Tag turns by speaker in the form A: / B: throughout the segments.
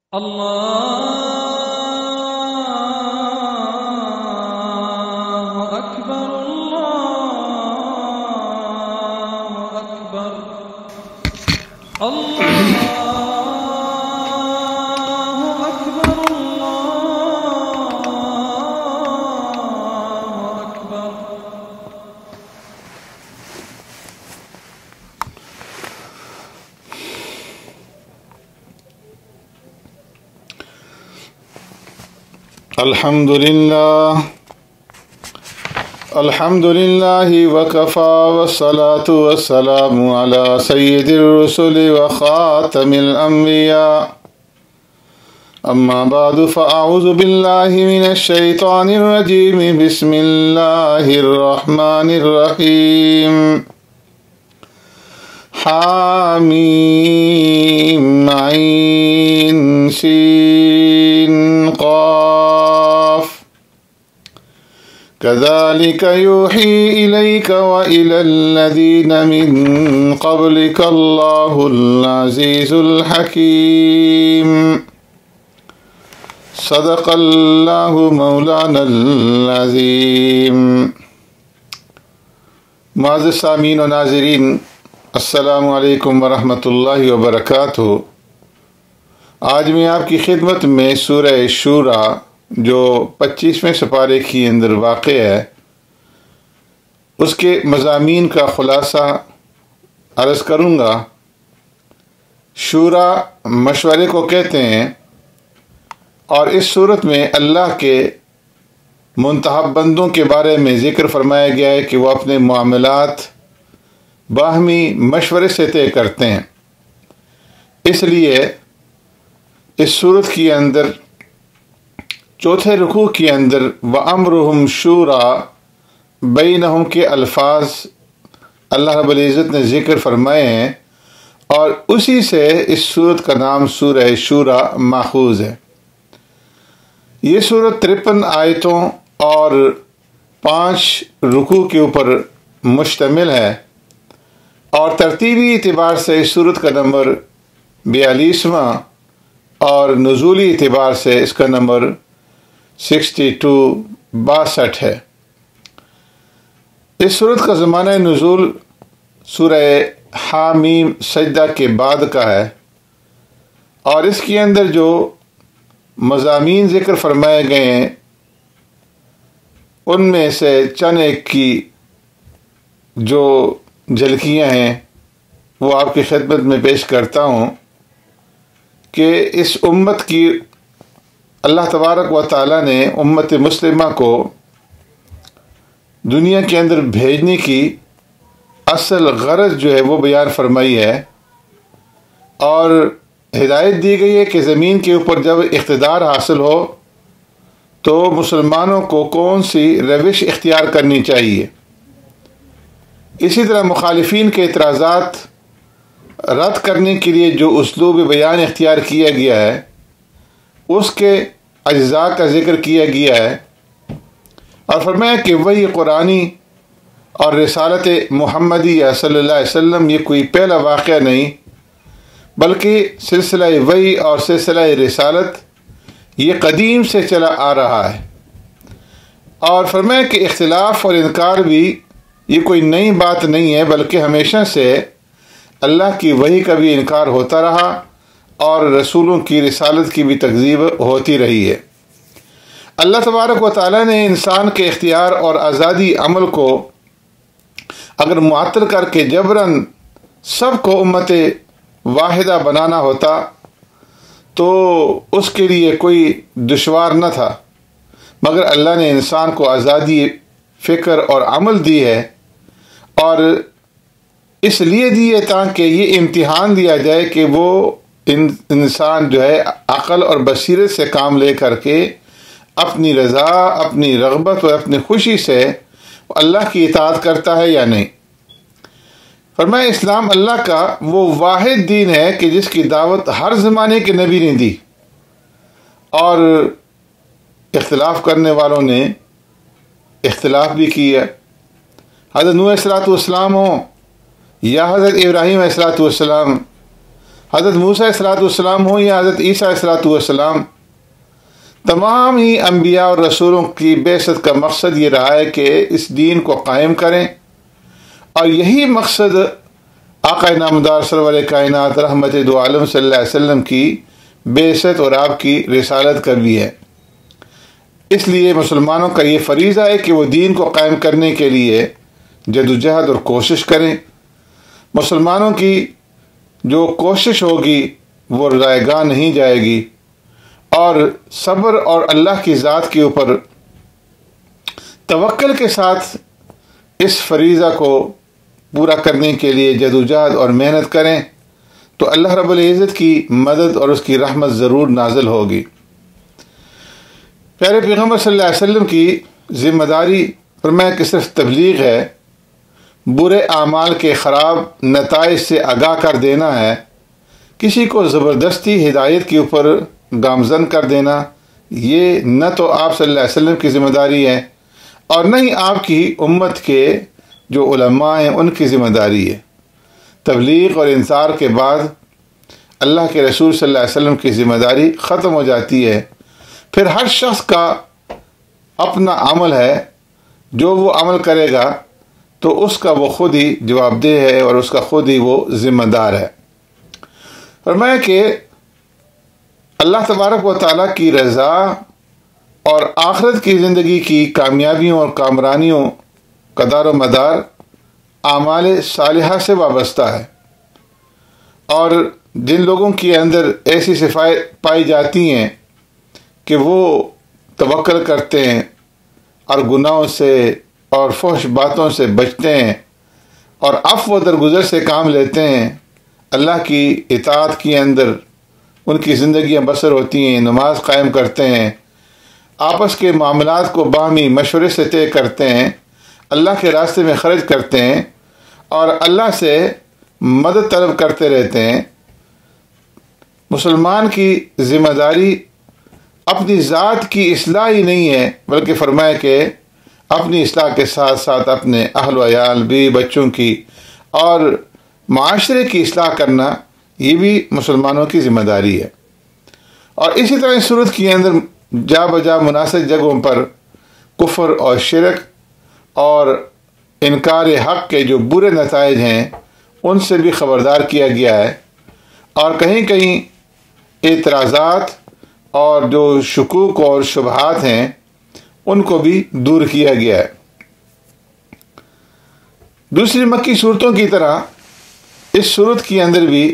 A: الله أكبر الله أكبر الله أكبر الله أكبر.
B: الحمد لله وكفى والصلاة والسلام على سيد الرسل وخاتم الأنبياء. أما بعد فأعوذ بالله من الشيطان الرجيم. بسم الله الرحمن الرحيم. حاميم عين سين قاف كذلك يوحي إليك وإلى الذين من قبلك الله العزيز الحكيم. صدق الله مولانا العظيم. معزز سامعین و ناظرین، السلام علیکم ورحمۃ اللہ وبرکاتہ۔ آج میں آپ کی خدمت میں سورہ شورا جو 25ویں سپارے کے اندر واقع ہے اس کے مضامین کا خلاصہ عرض کروں گا۔ شورا مشورے کو کہتے ہیں، اور اس صورت میں اللہ کے منتخب بندوں کے بارے میں ذکر فرمایا گیا ہے کہ وہ اپنے معاملات باہمی مشورے سے طے کرتے ہیں۔ اس لیے اس صورت کے اندر چوتھے رکوع کے اندر وَأَمْرُهُمْ شُورَى بَيْنَهُمْ کے الفاظ اللہ رب العزت نے ذکر فرمائے ہیں، اور اسی سے اس صورت کا نام سورہ شورا ماخوذ ہے۔ یہ صورت 53 آیتوں اور 5 رکوع کے اوپر مشتمل ہے، اور ترتیبی اعتبار سے اس صورت کا نمبر 42واں اور نزولی اعتبار سے اس کا نمبر 62 ہے۔ اس صورت کا زمانہ نزول سورہ حامیم سجدہ کے بعد کا ہے، اور اس کے اندر جو مضامین ذکر فرمائے گئے ہیں ان میں سے چند ایک کی جو جھلکیاں ہیں وہ آپ کی خدمت میں پیش کرتا ہوں کہ اس امت کی اللہ تبارک و تعالیٰ نے امت مسلمہ کو دنیا کے اندر بھیجنے کی اصل غرض جو ہے وہ بیان فرمائی ہے، اور ہدایت دی گئی ہے کہ زمین کے اوپر جب اقتدار حاصل ہو تو مسلمانوں کو کون سی روش اختیار کرنی چاہیے۔ اسی طرح مخالفین کے اعتراضات رد کرنے کے لیے جو اسلوب بیان اختیار کیا گیا ہے اس کے اجزاء کا ذکر کیا گیا ہے، اور فرمایا کہ وہی قرآنی اور رسالت محمدیہ صلی اللہ علیہ وسلم یہ کوئی پہلا واقعہ نہیں بلکہ سلسلہ وحی اور سلسلہ رسالت یہ قدیم سے چلا آ رہا ہے۔ اور فرمایا کہ اختلاف اور انکار بھی یہ کوئی نئی بات نہیں ہے بلکہ ہمیشہ سے اللہ کی وحی کا بھی انکار ہوتا رہا اور رسولوں کی رسالت کی بھی تکذیب ہوتی رہی ہے۔ اللہ تبارک و تعالیٰ نے انسان کے اختیار اور آزادی عمل کو اگر معطل کر کے جبراً سب کو امت واحدہ بنانا ہوتا تو اس کے لیے کوئی دشوار نہ تھا، مگر اللہ نے انسان کو آزادی فکر اور عمل دی ہے، اور اس لیے دی ہے تاکہ یہ امتحان دیا جائے کہ وہ انسان جو ہے عقل اور بصیرت سے کام لے کر کے اپنی رضا، اپنی رغبت اور اپنی خوشی سے اللہ کی اطاعت کرتا ہے یا نہیں۔ فرمایا اسلام اللہ کا وہ واحد دین ہے کہ جس کی دعوت ہر زمانے کے نبی نے دی، اور اختلاف کرنے والوں نے اختلاف بھی کیا۔ حضرت نوح علیہ السلام ہوں یا حضرت ابراہیم علیہ السلام حضرت موسیٰ ﷺ ہوں یا حضرت عیسیٰ ﷺ، تمام ہی انبیاء اور رسولوں کی بعثت کا مقصد یہ رہا ہے کہ اس دین کو قائم کریں، اور یہی مقصد آقا نامدار سرور کائنات رحمت دو عالم صلی اللہ علیہ وسلم کی بعثت اور آپ کی رسالت کا بھی ہے۔ اس لیے مسلمانوں کا یہ فریضہ ہے کہ وہ دین کو قائم کرنے کے لیے جدوجہد اور کوشش کریں۔ مسلمانوں کی جو کوشش ہوگی وہ رائے گاہ نہیں جائے گی، اور صبر اور اللہ کی ذات کے اوپر توکل کے ساتھ اس فریضہ کو پورا کرنے کے لیے جدوجہد اور محنت کریں تو اللہ رب العزت کی مدد اور اس کی رحمت ضرور نازل ہوگی۔ پیارے پیغمبر صلی اللہ علیہ وسلم کی ذمہ داری فرمایا کہ صرف تبلیغ ہے، برے اعمال کے خراب نتائج سے آگاہ کر دینا ہے، کسی کو زبردستی ہدایت کے اوپر گامزن کر دینا یہ نہ تو آپ صلی اللہ علیہ وسلم کی ذمہ داری ہے اور نہ ہی آپ کی امت کے جو علماء ہیں ان کی ذمہ داری ہے۔ تبلیغ اور انذار کے بعد اللہ کے رسول صلی اللہ علیہ وسلم کی ذمہ داری ختم ہو جاتی ہے، پھر ہر شخص کا اپنا عمل ہے، جو وہ عمل کرے گا تو اس کا وہ خود ہی جواب دہ ہے اور اس کا خود ہی وہ ذمہ دار ہے۔ فرمایا کہ اللہ تبارک و تعالیٰ کی رضا اور آخرت کی زندگی کی کامیابیوں اور کامرانیوں کا دار و مدار اعمال صالحہ سے وابستہ ہے، اور جن لوگوں کے اندر ایسی صفات پائی جاتی ہیں کہ وہ توکل کرتے ہیں اور گناہوں سے اور فحش باتوں سے بچتے ہیں اور عفو و درگزر سے کام لیتے ہیں، اللہ کی اطاعت کے اندر ان کی زندگیاں بسر ہوتی ہیں، نماز قائم کرتے ہیں، آپس کے معاملات کو باہمی مشورے سے طے کرتے ہیں، اللہ کے راستے میں خرچ کرتے ہیں اور اللہ سے مدد طلب کرتے رہتے ہیں۔ مسلمان کی ذمہ داری اپنی ذات کی اصلاح ہی نہیں ہے، بلکہ فرمایا کہ اپنی اصلاح کے ساتھ ساتھ اپنے اہل و عیال، بیوی بچوں کی اور معاشرے کی اصلاح کرنا یہ بھی مسلمانوں کی ذمہ داری ہے۔ اور اسی طرح اس صورت کے اندر جا بجا مناسب جگہوں پر کفر اور شرک اور انکار حق کے جو برے نتائج ہیں ان سے بھی خبردار کیا گیا ہے، اور کہیں کہیں اعتراضات اور جو شکوک اور شبہات ہیں ان کو بھی دور کیا گیا ہے۔ دوسری مکی صورتوں کی طرح اس صورت کے اندر بھی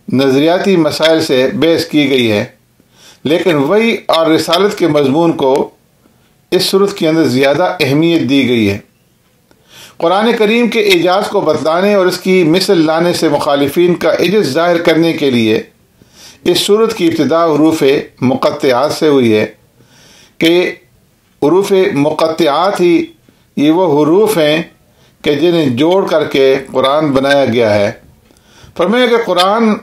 B: نظریاتی مسائل سے بحث کی گئی ہے، لیکن وحی اور رسالت کے مضمون کو اس صورت کے اندر زیادہ اہمیت دی گئی ہے۔ قرآن کریم کے اعجاز کو بتلانے اور اس کی مثل لانے سے مخالفین کا عجز ظاہر کرنے کے لیے اس صورت کی ابتدا حروف مقطعات سے ہوئی ہے کہ حروف مقطعات ہی یہ وہ حروف ہیں کہ جنہیں جوڑ کر کے قرآن بنایا گیا ہے۔ فرمایا کہ قرآن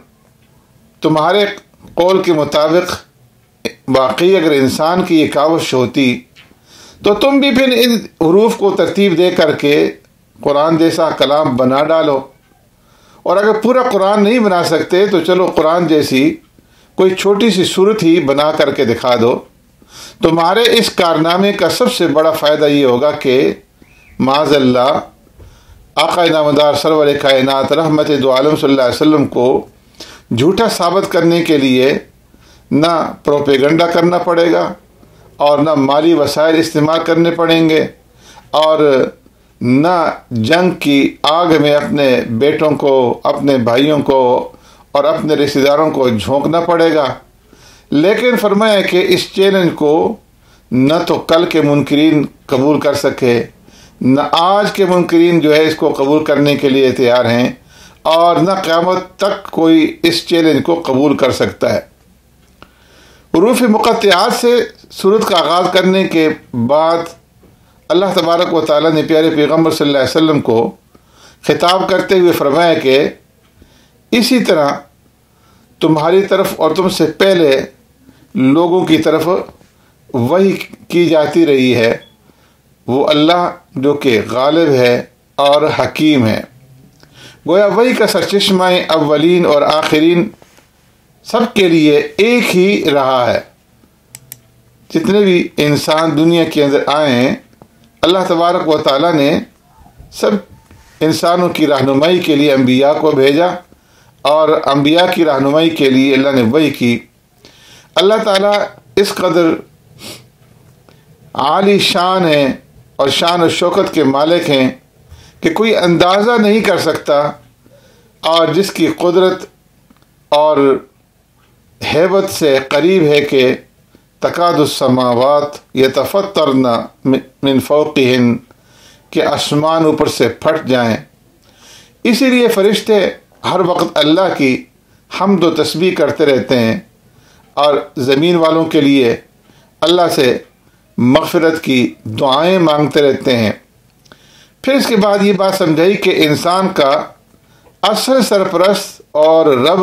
B: تمہارے قول کے مطابق واقعی اگر انسان کی یہ کاوش ہوتی تو تم بھی پھر ان حروف کو ترتیب دے کر کے قرآن جیسا کلام بنا ڈالو، اور اگر پورا قرآن نہیں بنا سکتے تو چلو قرآن جیسی کوئی چھوٹی سی صورت ہی بنا کر کے دکھا دو۔ تمہارے اس کارنامے کا سب سے بڑا فائدہ یہ ہوگا کہ معاذ اللہ آقا نامدار سرور کائنات رحمت دو عالم صلی اللہ علیہ وسلم کو جھوٹا ثابت کرنے کے لیے نہ پروپیگنڈا کرنا پڑے گا اور نہ مالی وسائل استعمال کرنے پڑیں گے اور نہ جنگ کی آگ میں اپنے بیٹوں کو، اپنے بھائیوں کو اور اپنے رشتہ داروں کو جھونکنا پڑے گا۔ لیکن فرمایا کہ اس چیلنج کو نہ تو کل کے منکرین قبول کر سکے، نہ آج کے منکرین جو ہے اس کو قبول کرنے کے لیے تیار ہیں، اور نہ قیامت تک کوئی اس چیلنج کو قبول کر سکتا ہے۔ حروف مقطعات سے سورت کا آغاز کرنے کے بعد اللہ تبارک و تعالیٰ نے پیارے پیغمبر صلی اللہ علیہ وسلم کو خطاب کرتے ہوئے فرمایا کہ اسی طرح تمہاری طرف اور تم سے پہلے لوگوں کی طرف وحی کی جاتی رہی ہے، وہ اللہ جو کہ غالب ہے اور حکیم ہے۔ گویا وہی کا سرچشمہ اولین اور آخرین سب کے لیے ایک ہی رہا ہے۔ جتنے بھی انسان دنیا کے اندر آئے ہیں، اللہ تبارک و تعالیٰ نے سب انسانوں کی رہنمائی کے لیے انبیاء کو بھیجا، اور انبیاء کی رہنمائی کے لیے اللہ نے وحی کی۔ اللہ تعالیٰ اس قدر عالی شان ہے اور شان و شوکت کے مالک ہیں کہ کوئی اندازہ نہیں کر سکتا، اور جس کی قدرت اور ہیبت سے قریب ہے کہ تکاد السماوات یتفطرن من فوقہن، کہ آسمان اوپر سے پھٹ جائیں۔ اسی لیے فرشتے ہر وقت اللہ کی حمد و تسبیح کرتے رہتے ہیں اور زمین والوں کے لیے اللہ سے مغفرت کی دعائیں مانگتے رہتے ہیں۔ پھر اس کے بعد یہ بات سمجھائی کہ انسان کا اصل سرپرست اور رب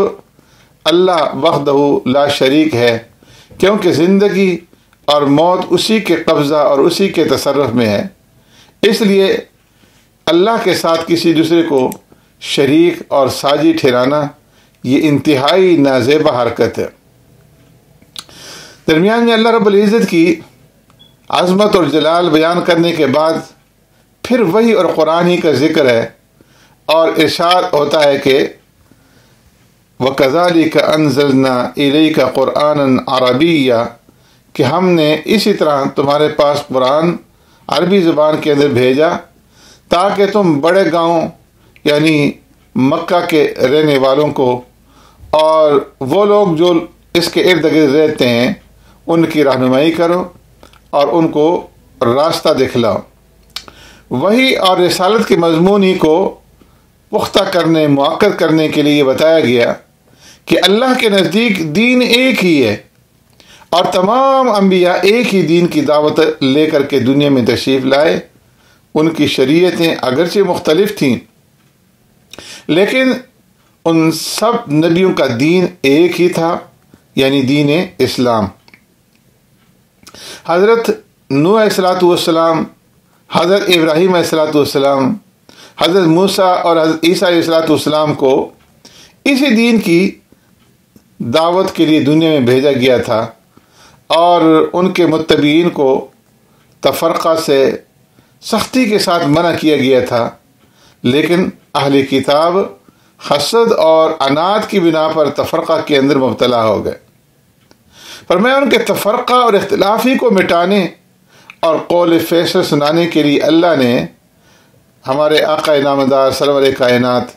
B: اللہ وحدہ لا شریک ہے، کیونکہ زندگی اور موت اسی کے قبضہ اور اسی کے تصرف میں ہے۔ اس لیے اللہ کے ساتھ کسی دوسرے کو شریک اور ساجی ٹھہرانا یہ انتہائی نازیبہ حرکت ہے۔ درمیان میں اللہ رب العزت کی عظمت اور جلال بیان کرنے کے بعد پھر وحی اور قرآن ہی کا ذکر ہے، اور ارشاد ہوتا ہے کہ وَكَذَلِكَ أَنزَلْنَا إِلَيْكَ قُرْآنًا عَرَبِيًّا، کہ ہم نے اسی طرح تمہارے پاس قرآن عربی زبان کے اندر بھیجا تاکہ تم بڑے گاؤں یعنی مکہ کے رہنے والوں کو اور وہ لوگ جو اس کے ارد گرد رہتے ہیں ان کی رہنمائی کرو اور ان کو راستہ دکھلاؤ۔ وحی اور رسالت کے مضمون ہی کو پختہ کرنے، مؤکد کرنے کے لیے بتایا گیا کہ اللہ کے نزدیک دین ایک ہی ہے، اور تمام انبیاء ایک ہی دین کی دعوت لے کر کے دنیا میں تشریف لائے۔ ان کی شریعتیں اگرچہ مختلف تھیں، لیکن ان سب نبیوں کا دین ایک ہی تھا، یعنی دین اسلام۔ حضرت نوح علیہ السلام، حضرت ابراہیم علیہ السلام، حضرت موسیٰ اور حضرت عیسیٰ علیہ السلام کو اسی دین کی دعوت کے لیے دنیا میں بھیجا گیا تھا، اور ان کے متبعین کو تفرقہ سے سختی کے ساتھ منع کیا گیا تھا، لیکن اہل کتاب حسد اور عناد کی بنا پر تفرقہ کے اندر مبتلا ہو گئے۔ فرمایا ان کے تفرقہ اور اختلافی کو مٹانے اور قول فیصل سنانے کے لیے اللہ نے ہمارے آقا نامدار سرور کائنات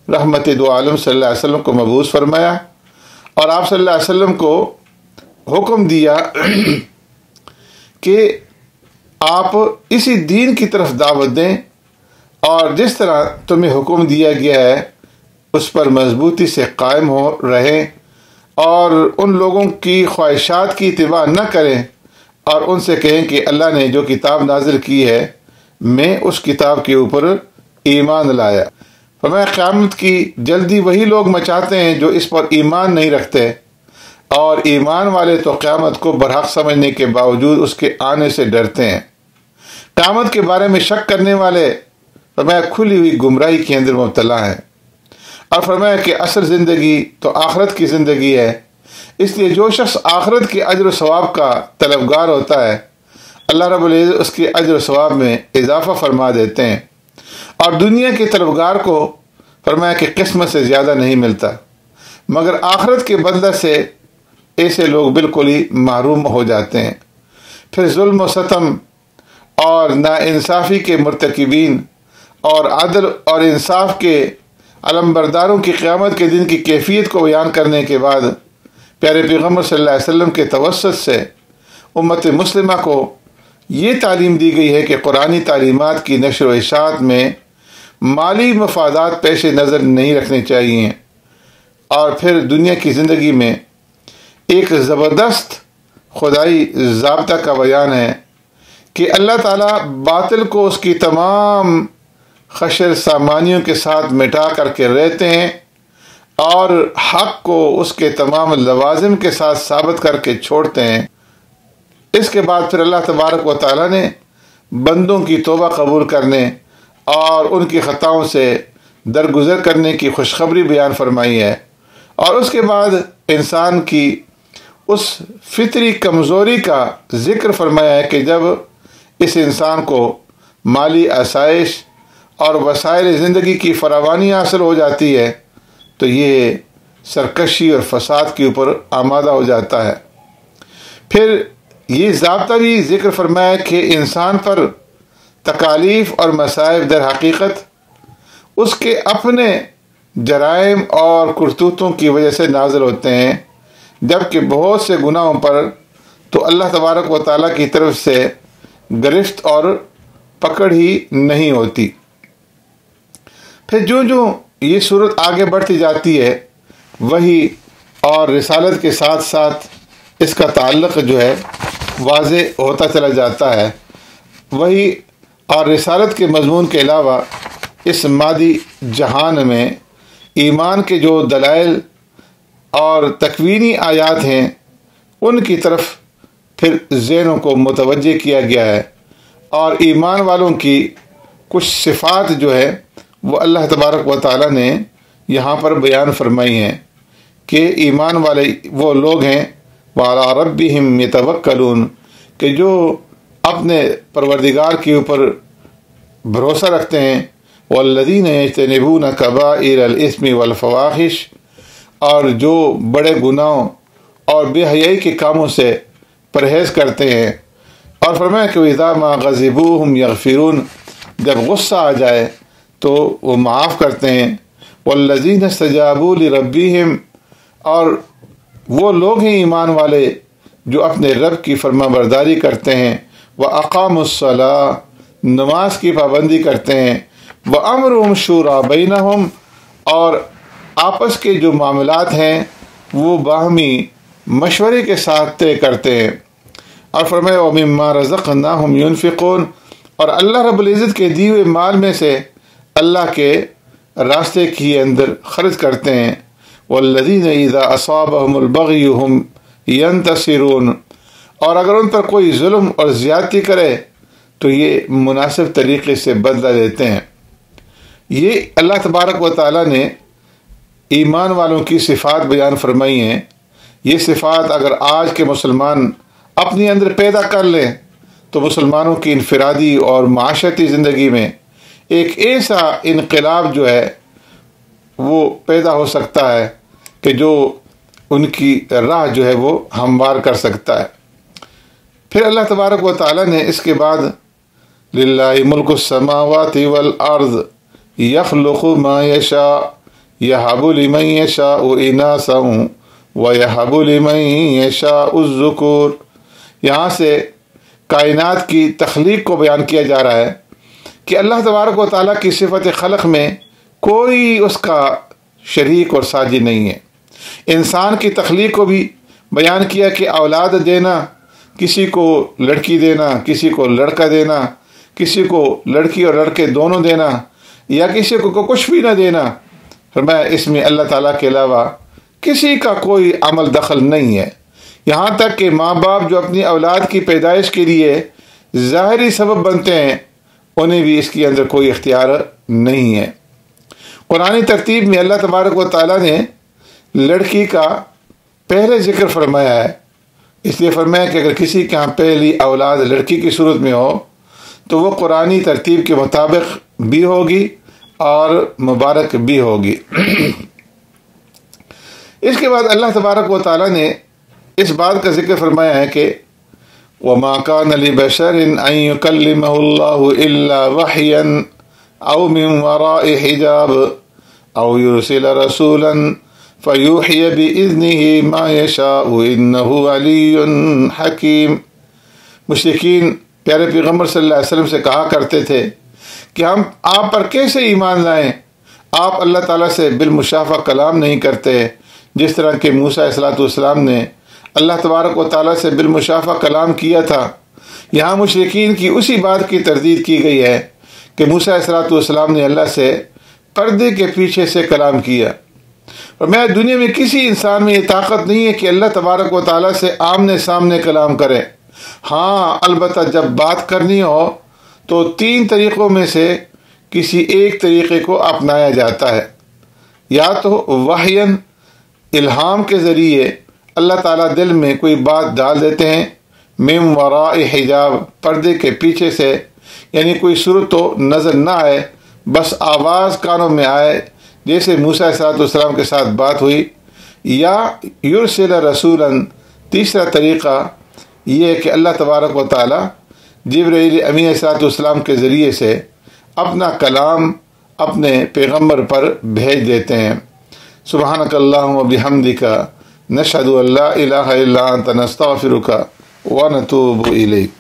B: رحمت دو عالم صلی اللہ علیہ وسلم کو مبعوث فرمایا، اور آپ صلی اللہ علیہ وسلم کو حکم دیا کہ آپ اسی دین کی طرف دعوت دیں، اور جس طرح تمہیں حکم دیا گیا ہے اس پر مضبوطی سے قائم ہو رہیں، اور ان لوگوں کی خواہشات کی اتباع نہ کریں، اور ان سے کہیں کہ اللہ نے جو کتاب نازل کی ہے میں اس کتاب کے اوپر ایمان لایا۔ فرمایا قیامت کی جلدی وہی لوگ مچاتے ہیں جو اس پر ایمان نہیں رکھتے، اور ایمان والے تو قیامت کو برحق سمجھنے کے باوجود اس کے آنے سے ڈرتے ہیں۔ قیامت کے بارے میں شک کرنے والے فرمایا کھلی ہوئی گمراہی کے اندر مبتلا ہیں، اور فرمایا کہ اصل زندگی تو آخرت کی زندگی ہے، اس لیے جو شخص آخرت کے اجر و ثواب کا طلبگار ہوتا ہے اللہ رب العزت اس کے اجر و ثواب میں اضافہ فرما دیتے ہیں، اور دنیا کے طلبگار کو فرمایا کہ قسمت سے زیادہ نہیں ملتا، مگر آخرت کے بدلہ سے ایسے لوگ بالکل ہی محروم ہو جاتے ہیں۔ پھر ظلم و ستم اور ناانصافی کے مرتکبین اور عدل اور انصاف کے علمبرداروں کی قیامت کے دن کی کیفیت کو بیان کرنے کے بعد پیارے پیغمبر صلی اللہ علیہ وسلم کے توسط سے امت مسلمہ کو یہ تعلیم دی گئی ہے کہ قرآنی تعلیمات کی نشر و اشاعت میں مالی مفادات پیش نظر نہیں رکھنے چاہیے، اور پھر دنیا کی زندگی میں ایک زبردست خدائی ضابطہ کا بیان ہے کہ اللہ تعالیٰ باطل کو اس کی تمام خشر سامانیوں کے ساتھ مٹا کر کے رہتے ہیں، اور حق کو اس کے تمام لوازم کے ساتھ ثابت کر کے چھوڑتے ہیں۔ اس کے بعد پھر اللہ تبارک و تعالیٰ نے بندوں کی توبہ قبول کرنے اور ان کی خطاؤں سے درگزر کرنے کی خوشخبری بیان فرمائی ہے، اور اس کے بعد انسان کی اس فطری کمزوری کا ذکر فرمایا ہے کہ جب اس انسان کو مالی آسائش اور وسائل زندگی کی فراوانی حاصل ہو جاتی ہے تو یہ سرکشی اور فساد کے اوپر آمادہ ہو جاتا ہے۔ پھر یہ ضابطہ بھی ذکر فرمایا کہ انسان پر تکالیف اور مصائب در حقیقت اس کے اپنے جرائم اور کرتوتوں کی وجہ سے نازل ہوتے ہیں، جبکہ بہت سے گناہوں پر تو اللہ تبارک و تعالیٰ کی طرف سے گرفت اور پکڑ ہی نہیں ہوتی۔ پھر جو یہ صورت آگے بڑھتی جاتی ہے وہی اور رسالت کے ساتھ ساتھ اس کا تعلق جو ہے واضح ہوتا چلا جاتا ہے۔ وہی اور رسالت کے مضمون کے علاوہ اس مادی جہان میں ایمان کے جو دلائل اور تکوینی آیات ہیں ان کی طرف پھر ذہنوں کو متوجہ کیا گیا ہے، اور ایمان والوں کی کچھ صفات جو ہے وہ اللہ تبارک و تعالیٰ نے یہاں پر بیان فرمائی ہیں کہ ایمان والے وہ لوگ ہیں وَعَلَىٰ رَبِّهِمْ يَتَوَكَّلُونَ کہ جو اپنے پروردگار کے اوپر بھروسہ رکھتے ہیں، وَالَّذِينَ يَجْتَنِبُونَ كَبَائِرَ الْإِثْمِ وَالْفَوَاحِشِ اور جو بڑے گناہوں اور بے حیائی کے کاموں سے پرہیز کرتے ہیں، اور فرمایا کہ وَإِذَا مَا غَضِبُوا هُمْ يَغْفِرُونَ جب غصہ آ جائے تو وہ معاف کرتے ہیں، وَالَّذِينَ اسْتَجَابُوا لِرَبِّهِمْ اور وہ لوگ ہیں ایمان والے جو اپنے رب کی فرما برداری کرتے ہیں، وَأَقَامُوا الصَّلَاةَ نماز کی پابندی کرتے ہیں، وَأَمْرُهُمْ شُورَىٰ بَيْنَهُمْ اور آپس کے جو معاملات ہیں وہ باہمی مشورے کے ساتھ طے کرتے ہیں، اور فرمایا وَمِمَّا رَزَقْنَاهُمْ يُنْفِقُونَ اور اللہ رب العزت کے دیے ہوئے مال میں سے اللہ کے راستے کے اندر خرچ کرتے ہیں، وَالَّذِينَ إِذَا أَصَابَهُمُ الْبَغْيُ هُمْ يَنْتَصِرُونَ اور اگر ان پر کوئی ظلم اور زیادتی کرے تو یہ مناسب طریقے سے بدلہ دیتے ہیں۔ یہ اللہ تبارک و تعالیٰ نے ایمان والوں کی صفات بیان فرمائی ہیں۔ یہ صفات اگر آج کے مسلمان اپنی اندر پیدا کر لیں تو مسلمانوں کی انفرادی اور معاشرتی زندگی میں ایک ایسا انقلاب جو ہے وہ پیدا ہو سکتا ہے کہ جو ان کی راہ جو ہے وہ ہموار کر سکتا ہے۔ پھر اللہ تبارک و تعالیٰ نے اس کے بعد للہ ملک السماوات والارض یخلق ما یشاء یہب لمن یشاء اناثا ویہب لمن یشاء الذکور یہاں سے کائنات کی تخلیق کو بیان کیا جا رہا ہے کہ اللہ تبارک و تعالیٰ کی صفت خلق میں کوئی اس کا شریک اور ساجی نہیں ہے۔ انسان کی تخلیق کو بھی بیان کیا کہ اولاد دینا، کسی کو لڑکی دینا، کسی کو لڑکا دینا، کسی کو لڑکی اور لڑکے دونوں دینا، یا کسی کو کچھ بھی نہ دینا، فرمایا اس میں اللہ تعالیٰ کے علاوہ کسی کا کوئی عمل دخل نہیں ہے۔ یہاں تک کہ ماں باپ جو اپنی اولاد کی پیدائش کے لیے ظاہری سبب بنتے ہیں انہیں بھی اس کے اندر کوئی اختیار نہیں ہے۔ قرآنی ترتیب میں اللہ تبارک و تعالیٰ نے لڑکی کا پہلے ذکر فرمایا ہے، اس لیے فرمایا کہ اگر کسی کے ہاں پہلی اولاد لڑکی کی صورت میں ہو تو وہ قرآنی ترتیب کے مطابق بھی ہوگی اور مبارک بھی ہوگی۔ اس کے بعد اللہ تبارک و تعالیٰ نے اس بات کا ذکر فرمایا ہے کہ وَمَا كَانَ لِبَشَرٍ أَن يُكَلِّمَهُ اللَّهُ إِلَّا وَحْيًا أَوْ مِن وَرَاءِ حِجَابٍ أَوْ يُرْسِلَ رَسُولًا فَيُوحِيَ بِإِذْنِهِ مَا يَشَاءُ إِنَّهُ عَلِيٌّ حَكِيمٌ مشرکین پیارے پیغمبر صلی اللہ علیہ وسلم سے کہا کرتے تھے کہ ہم آپ پر کیسے ایمان لائیں، آپ اللہ تعالیٰ سے بالمشافہ کلام نہیں کرتے جس طرح کہ موسیٰ علیہ السلام نے اللہ تبارک و تعالیٰ سے بالمشافہ کلام کیا تھا۔ یہاں مشرکین کی اسی بات کی تردید کی گئی ہے کہ موسیٰ علیہ السلام نے اللہ سے پردے کے پیچھے سے کلام کیا، اور میں دنیا میں کسی انسان میں یہ طاقت نہیں ہے کہ اللہ تبارک و تعالیٰ سے آمنے سامنے کلام کرے۔ ہاں البتہ جب بات کرنی ہو تو 3 طریقوں میں سے کسی ایک طریقے کو اپنایا جاتا ہے، یا تو وحیاً الہام کے ذریعے اللہ تعالیٰ دل میں کوئی بات ڈال دیتے ہیں، من وراء حجاب پردے کے پیچھے سے، یعنی کوئی صورت تو نظر نہ آئے، بس آواز کانوں میں آئے، جیسے موسیٰ علیہ السلام کے ساتھ بات ہوئی، یا یرسل رسولاً تیسرا طریقہ یہ ہے کہ اللہ تبارک و تعالیٰ جبرائیل امین علیہ السلام کے ذریعے سے اپنا کلام اپنے پیغمبر پر بھیج دیتے ہیں۔ سبحانک اللہم و بحمدک نشہد ان لا الہ الا انت نستغفرک ونتوب الیک۔